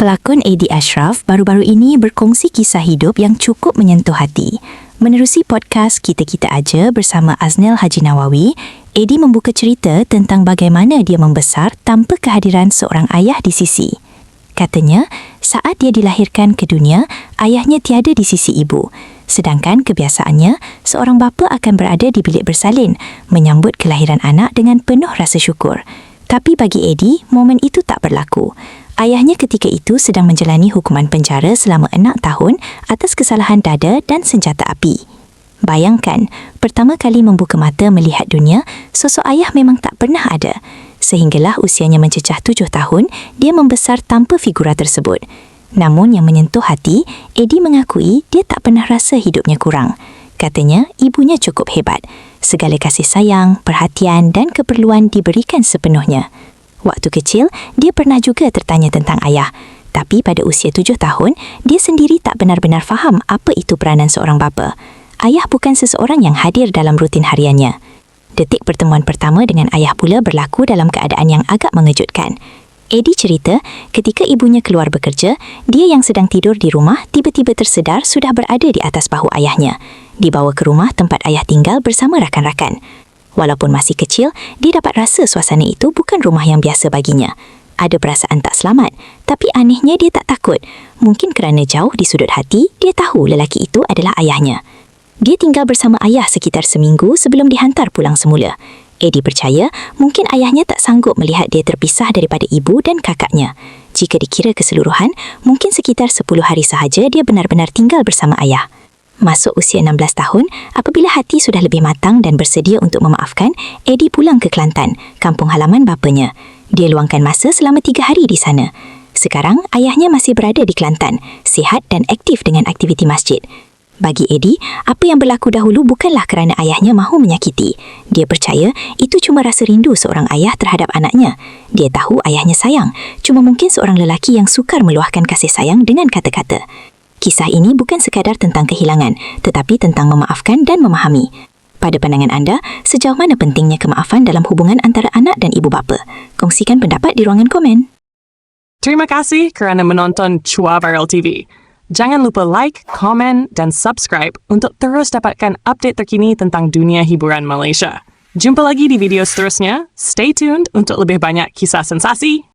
Pelakon Eddie Ashraf baru-baru ini berkongsi kisah hidup yang cukup menyentuh hati. Menerusi podcast Kita-Kita Aja bersama Aznel Haji Nawawi, Eddie membuka cerita tentang bagaimana dia membesar tanpa kehadiran seorang ayah di sisi. Katanya, saat dia dilahirkan ke dunia, ayahnya tiada di sisi ibu. Sedangkan kebiasaannya, seorang bapa akan berada di bilik bersalin, menyambut kelahiran anak dengan penuh rasa syukur. Tapi bagi Eddie, momen itu tak berlaku. Ayahnya ketika itu sedang menjalani hukuman penjara selama 6 tahun atas kesalahan dada dan senjata api. Bayangkan, pertama kali membuka mata melihat dunia, sosok ayah memang tak pernah ada. Sehinggalah usianya mencecah 7 tahun, dia membesar tanpa figura tersebut. Namun yang menyentuh hati, Eddie mengakui dia tak pernah rasa hidupnya kurang. Katanya, ibunya cukup hebat. Segala kasih sayang, perhatian dan keperluan diberikan sepenuhnya. Waktu kecil, dia pernah juga tertanya tentang ayah. Tapi pada usia 7 tahun, dia sendiri tak benar-benar faham apa itu peranan seorang bapa. Ayah bukan seseorang yang hadir dalam rutin hariannya. Detik pertemuan pertama dengan ayah pula berlaku dalam keadaan yang agak mengejutkan. Eddie cerita, ketika ibunya keluar bekerja, dia yang sedang tidur di rumah tiba-tiba tersedar sudah berada di atas bahu ayahnya. Dibawa ke rumah tempat ayah tinggal bersama rakan-rakan. Walaupun masih kecil, dia dapat rasa suasana itu bukan rumah yang biasa baginya. Ada perasaan tak selamat, tapi anehnya dia tak takut. Mungkin kerana jauh di sudut hati, dia tahu lelaki itu adalah ayahnya. Dia tinggal bersama ayah sekitar seminggu sebelum dihantar pulang semula. Eddie percaya mungkin ayahnya tak sanggup melihat dia terpisah daripada ibu dan kakaknya. Jika dikira keseluruhan, mungkin sekitar 10 hari sahaja dia benar-benar tinggal bersama ayah. Masuk usia 16 tahun, apabila hati sudah lebih matang dan bersedia untuk memaafkan, Eddie pulang ke Kelantan, kampung halaman bapanya. Dia luangkan masa selama 3 hari di sana. Sekarang, ayahnya masih berada di Kelantan, sihat dan aktif dengan aktiviti masjid. Bagi Eddie, apa yang berlaku dahulu bukanlah kerana ayahnya mahu menyakiti. Dia percaya itu cuma rasa rindu seorang ayah terhadap anaknya. Dia tahu ayahnya sayang, cuma mungkin seorang lelaki yang sukar meluahkan kasih sayang dengan kata-kata. Kisah ini bukan sekadar tentang kehilangan, tetapi tentang memaafkan dan memahami. Pada pandangan anda, sejauh mana pentingnya kemaafan dalam hubungan antara anak dan ibu bapa? Kongsikan pendapat di ruangan komen. Terima kasih kerana menonton Chua Viral TV. Jangan lupa like, komen dan subscribe untuk terus dapatkan update terkini tentang dunia hiburan Malaysia. Jumpa lagi di video seterusnya. Stay tuned untuk lebih banyak kisah sensasi.